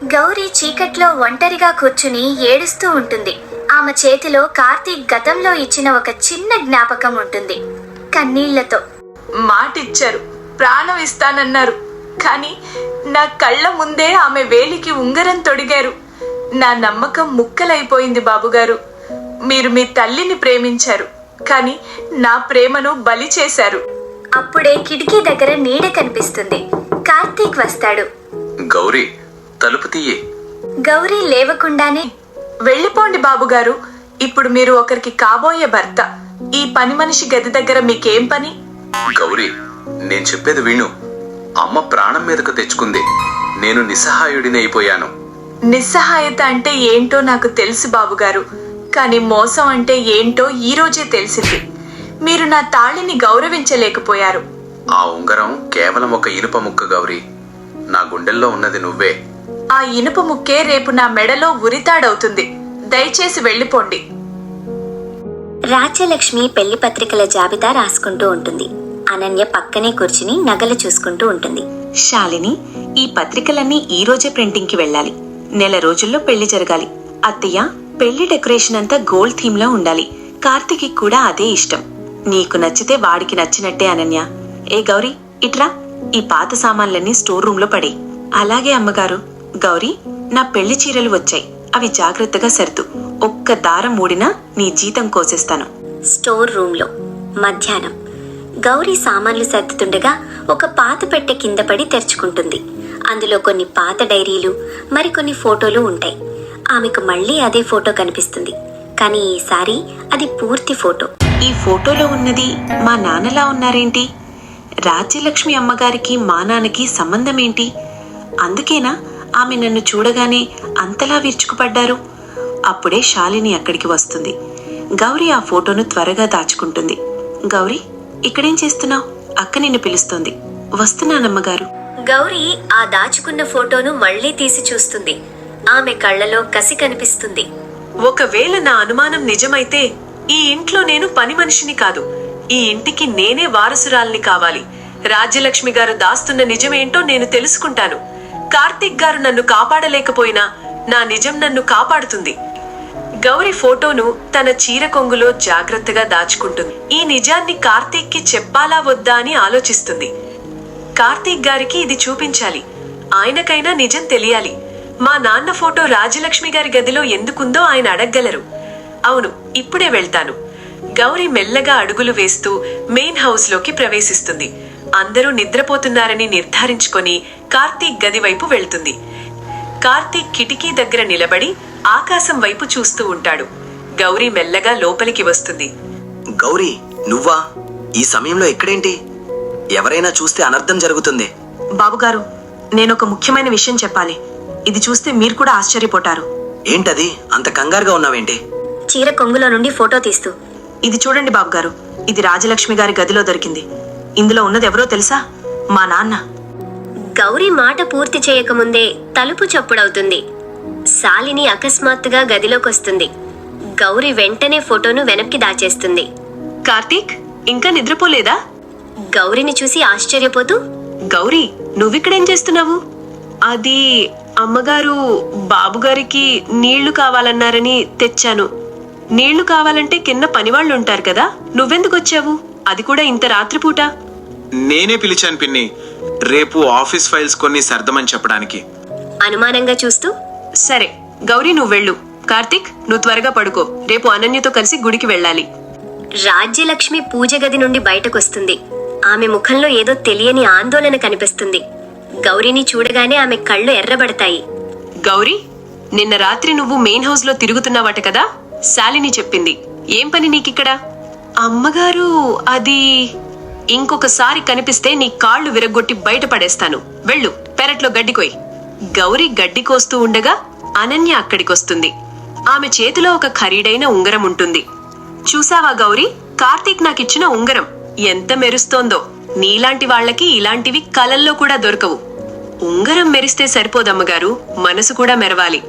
గౌరీ చీకట్లో ఒంటరిగా కూర్చుని ఏడుస్తూ ఉంటుంది. ఆమె చేతిలో కార్తీక్ గతంలో ఇచ్చిన ఒక చిన్న జ్ఞాపకం ఉంటుంది. కన్నీళ్లతో, మాటిచ్చారు, ప్రాణం ఇస్తానన్నారు, కానీ నా కళ్ళ ముందే ఆమె వేలికి ఉంగరం తొడిగారు. నా నమ్మకం ముక్కలైపోయింది బాబుగారు. మీరు మీ తల్లిని ప్రేమించారు, కానీ నా ప్రేమను బలి చేశారు. అప్పుడే కిటికీ దగ్గర నీడ కనిపిస్తుంది. కార్తీక్ వస్తాడు. గౌరీ, తలుపు తీయే. గౌరీ లేవకుండానే, వెళ్ళిపోండి బాబుగారు. ఇప్పుడు మీరు ఒకరికి కాబోయే భర్త. ఈ పని మనిషి గది దగ్గర మీకేం పని? గౌరీ, నేను చెప్పేది విను. అమ్మ ప్రాణం మీదకు తెచ్చుకుంది. నేను నిస్సహాయుడిని అయిపోయాను. నిస్సహాయత అంటే ఏంటో నాకు తెలుసు బాబుగారు, కానీ మోసం అంటే ఏంటో ఈ రోజే తెలిసింది. మీరు నా తాళిని గౌరవించలేకపోయారు. ఆ ఉంగరం కేవలం ఒక ఇనుప ముక్క గౌరీ. నా గుండెల్లో ఉన్నది నువ్వే. ఆ ఇనుప ముక్కే రేపు నా మెడలో ఉరితాడవుతుంది. దయచేసి వెళ్ళిపోండి. రాజ్యలక్ష్మి పెళ్లి పత్రికల జాబితా రాసుకుంటూ ఉంటుంది. అనన్య పక్కనే కూర్చుని నగలు చూసుకుంటూ ఉంటుంది. శాలిని, ఈ పత్రికలన్నీ ఈ రోజే ప్రింటింగ్ కి వెళ్ళాలి. నెల రోజుల్లో పెళ్లి జరగాలి. అత్తయ్య, పెళ్లి డెకరేషన్ అంతా గోల్డ్ థీమ్ లో ఉండాలి. కార్తీక్ కూడా అదే ఇష్టం. నీకు నచ్చితే వాడికి నచ్చినట్టే అనన్య. ఏ గౌరీ, ఇట్రా. ఈ పాత సామాన్లన్నీ స్టోర్ రూమ్ లో పడే. అలాగే అమ్మగారు. గౌరీ, నా పెళ్లి చీరలు వచ్చాయి, అవి జాగ్రత్తగా సర్దు. ఒక్క దారం మూడినా నీ జీతం కోసేస్తాను. స్టోర్ రూమ్ లో మధ్యాహ్నం గౌరీ సామాన్లు సర్దుతుండగా ఒక పాత పెట్టె కింద పడి తెరుచుకుంటుంది. అందులో కొన్ని పాత డైరీలు, మరికొన్ని ఫోటోలు ఉంటాయి. ఆమెకు మళ్ళీ అదే ఫోటో కనిపిస్తుంది, కానీ ఈసారి అది పూర్తి ఫోటో. ఈ ఫోటోలో ఉన్నది మా నాన్నలా ఉన్నారేంటి? రాజ్యలక్ష్మి అమ్మగారికి మా నాన్నకి సంబంధమేంటి? అందుకేనా ఆమె నన్ను చూడగానే అంతలా విరుచుకుపడ్డారు? అప్పుడే శాలిని అక్కడికి వస్తుంది. గౌరీ ఆ ఫోటోను త్వరగా దాచుకుంటుంది. గౌరీ, ఇక్కడేం చేస్తున్నావు? అక్క నిన్ను పిలుస్తోంది. వస్తున్నానమ్మగారు. గౌరీ ఆ దాచుకున్న ఫోటోను మళ్లీ తీసి చూస్తుంది. ఆమె కళ్ళలో కసి కనిపిస్తుంది. ఒకవేళ నా అనుమానం నిజమైతే ఈ ఇంట్లో నేను పని మనిషిని కాదు, ఈ ఇంటికి నేనే వారసురాల్ని కావాలి. రాజ్యలక్ష్మి గారు దాస్తున్న నిజమేంటో నేను తెలుసుకుంటాను. కార్తీక్ గారు నన్ను కాపాడలేకపోయినా నా నిజం నన్ను కాపాడుతుంది. గౌరీ ఫోటోను తన చీర కొంగులో జాగ్రత్తగా దాచుకుంటుంది. ఈ నిజాన్ని కార్తీక్ కి చెప్పాలా వద్దా అని ఆలోచిస్తుంది. కార్తీక్ గారికి ఇది చూపించాలి. ఆయనకైనా నిజం తెలియాలి. మా నాన్న ఫోటో రాజ్యలక్ష్మి గారి గదిలో ఎందుకుందో ఆయన అడగగలరు. అవును, ఇప్పుడే వెళ్తాను. గౌరీ మెల్లగా అడుగులు వేస్తూ మెయిన్ హౌస్ లోకి ప్రవేశిస్తుంది. అందరూ నిద్రపోతున్నారని నిర్ధారించుకొని కార్తీక్ గది వైపు వెళ్తుంది. కార్తీక్ కిటికీ దగ్గర నిలబడి ఆకాశం వైపు చూస్తూ ఉంటాడు. గౌరీ మెల్లగా లోపలికి వస్తుంది. గౌరీ, నువ్వా? ఈ సమయంలో ఎక్కడేంటి? ఎవరైనా చూస్తే అనర్థం జరుగుతుంది. బాబుగారు, నేనొక ముఖ్యమైన విషయం చెప్పాలి. ఇది చూస్తే మీరు కూడా ఆశ్చర్యపోతారు. ఏంటది? అంత కంగారుగా ఉన్నావేంటి? చీర కొంగులో నుండి ఫోటో తీస్తూ, ఇది చూడండి బాబుగారు, ఇది రాజలక్ష్మి గారి గదిలో దొరికింది. ఇందులో ఉన్నది ఎవరో తెలుసా? మా నాన్న. గౌరీ మాట పూర్తి చేయకముందే తలుపు చప్పుడవుతుంది. శాలిని అకస్మాత్తుగా గదిలోకొస్తుంది. గౌరీ వెంటనే ఫోటోను వెనక్కి దాచేస్తుంది. కార్తీక్, ఇంకా నిద్రపోలేదా? గౌరీని చూసి ఆశ్చర్యపోతూ, గౌరీ, నువ్విక్కడేం చేస్తున్నావు? అది అమ్మగారు బాబుగారికి నీళ్లు కావాలన్నారని తెచ్చాను. నీళ్లు కావాలంటే కింద పనివాళ్లు ఉంటారు కదా, నువ్వెందుకు వచ్చావు? అది కూడా ఇంత రాత్రిపూట? నేనే పిలిచాను పిన్ని, రేపు ఆఫీస్ ఫైల్స్ కొన్ని సర్దమని చెప్పడానికి. అనుమానంగా చూస్తూ, సరే గౌరీ, నువ్వు వెళ్ళు. కార్తీక్, నువ్వు త్వరగా పడుకో. రేపు అనన్యతో కలిసి గుడికి వెళ్ళాలి. రాజ్యలక్ష్మి పూజ గది నుండి బయటకొస్తుంది. ఆమె ముఖంలో ఏదో తెలియని ఆందోళన కనిపిస్తుంది. గౌరీని చూడగానే ఆమె కళ్ళు ఎర్రబడతాయి. గౌరీ, నిన్న రాత్రి నువ్వు మెయిన్ హౌస్ లో తిరుగుతున్నావట కదా, శాలిని చెప్పింది. ఏం పని నీకిక్కడ? అమ్మగారు, అది ఇంకొకసారి కనిపిస్తే నీ కాళ్ళు విరగ్గొట్టి బయటపడేస్తాను. వెళ్ళు, పెరట్లో గడ్డికోయ్. గౌరీ గడ్డి కోస్తూ ఉండగా అనన్య అక్కడికొస్తుంది. ఆమె చేతిలో ఒక ఖరీదైన ఉంగరం ఉంటుంది. చూసావా గౌరీ, కార్తీక్ నాకిచ్చిన ఉంగరం ఎంత మెరుస్తోందో. నీలాంటి వాళ్లకి ఇలాంటివి కలల్లో కూడా దొరకవు. ఉంగరం మెరిస్తే సరిపోదమ్మగారు, మనసు కూడా మెరవాలి.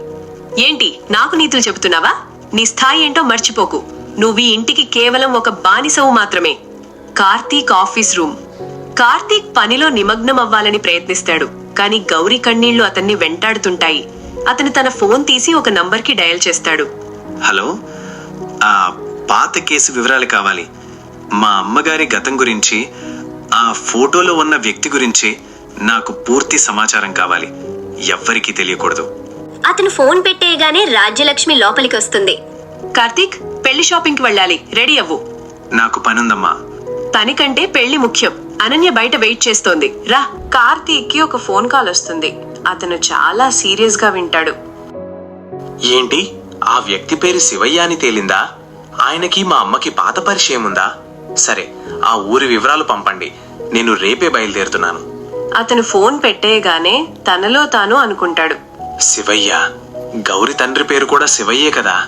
ఏంటి నాకు నీతులు చెబుతున్నావా? నీ స్థాయి ఏంటో మర్చిపోకు. నువ్వీ ఇంటికి కేవలం ఒక బానిసవు మాత్రమే. Karthik office room. కార్తీక్ పనిలో నిమగ్నం అవ్వాలని ప్రయత్నిస్తాడు, కాని గౌరీ కన్నీళ్లు అతన్ని వెంటాడుతుంటాయి. అతను తన ఫోన్ తీసి ఒక నంబర్కి డయల్ చేస్తాడు. హలో, ఆ పాత కేసు వివరాలు కావాలి. మా అమ్మగారి గతం గురించి, ఆ ఫోటోలో ఉన్న వ్యక్తి గురించి నాకు పూర్తి సమాచారం కావాలి. ఎవ్వరికీ తెలియకూడదు. అతను ఫోన్ పెట్టేయగానే రాజ్యలక్ష్మి లోపలికి వస్తుంది. కార్తీక్, పెళ్లి షాపింగ్కి వెళ్ళాలి, రెడీ అవ్వు. నాకు పనుందమ్మా. పని కంటే పెళ్లి ముఖ్యం. అనన్య బయట వెయిట్ చేస్తోంది, రా. కార్తీక్ కి ఒక ఫోన్ కాల్ వస్తుంది. అతను చాలా సీరియస్ గా వింటాడు. ఏంటి, ఆ వ్యక్తి పేరు శివయ్య అని తేలిందా? ఆయనకి మా అమ్మకి పాత పరిచయం ఉందా? సరే, ఆ ఊరి వివరాలు పంపండి. నేను రేపే బయలుదేరుతున్నాను. అతను ఫోన్ పెట్టేయగానే తనలో తాను అనుకుంటాడు, శివయ్య, గౌరి తండ్రి పేరు కూడా శివయ్యే కదా?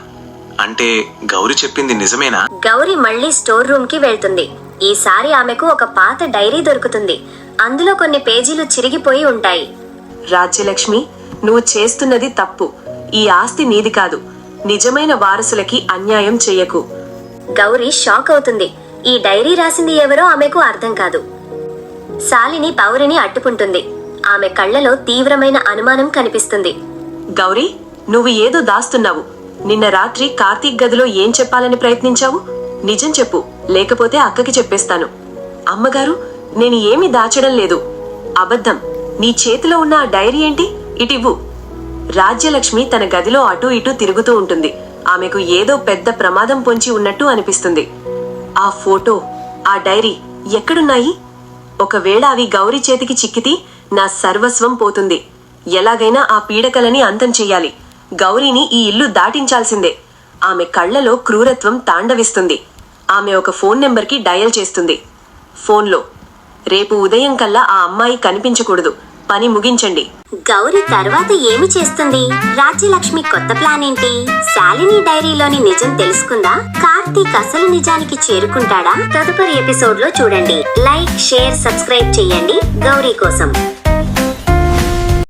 అంటే గౌరి చెప్పింది నిజమేనా? గౌరి మళ్ళీ స్టోర్ రూమ్ కి వెళ్తుంది. ఈసారి ఆమెకు ఒక పాత డైరీ దొరుకుతుంది. అందులో కొన్ని పేజీలు చిరిగిపోయి ఉంటాయి. రాజ్యలక్ష్మి, నువ్వు చేస్తున్నది తప్పు. ఈ ఆస్తి నీది కాదు. నిజమైన వారసులకి అన్యాయం చెయ్యకు. గౌరి షాక్ అవుతుంది. ఈ డైరీ రాసింది ఎవరో ఆమెకు అర్థం కాదు. శాలిని పౌరిని అట్టుకుంటుంది. ఆమె కళ్ళలో తీవ్రమైన అనుమానం కనిపిస్తుంది. గౌరీ, నువ్వు ఏదో దాస్తున్నావు. నిన్న రాత్రి కార్తీక్ గదిలో ఏం చెప్పాలని ప్రయత్నించావు? నిజం చెప్పు, లేకపోతే అక్కకి చెప్పేస్తాను. అమ్మగారు, నేను ఏమీ దాచడం లేదు. అబద్ధం. నీ చేతిలో ఉన్న ఆ డైరీ ఏంటి? ఇటివ్వు. రాజ్యలక్ష్మి తన గదిలో అటూ ఇటూ తిరుగుతూ ఉంటుంది. ఆమెకు ఏదో పెద్ద ప్రమాదం పొంచి ఉన్నట్టు అనిపిస్తుంది. ఆ ఫోటో, ఆ డైరీ ఎక్కడున్నాయి? ఒకవేళ అవి గౌరీ చేతికి చిక్కితే నా సర్వస్వం పోతుంది. ఎలాగైనా ఆ పీడకలని అంతం చెయ్యాలి. గౌరీని ఈ ఇల్లు దాటించాల్సిందే. ఆమె కళ్లలో క్రూరత్వం తాండవిస్తుంది. ఆమె ఒక ఫోన్ నెంబర్కి డయల్ చేస్తుంది. ఫోన్లో, రేపు ఉదయం కల్లా ఆ అమ్మాయి కనిపించకూడదు. పని ముగించండి. గౌరి తర్వాత ఏమి చేస్తుంది? రాజ్యలక్ష్మి కొత్త ప్లాన్ ఏంటి? శాలిని డైరీలోని నిజం తెలుసుకుందా? కార్తీక్ అసలు నిజానికి చేరుకుంటాడా? తదుపరి ఎపిసోడ్ లో చూడండి. లైక్, షేర్, సబ్స్క్రైబ్ చేయండి గౌరీ కోసం.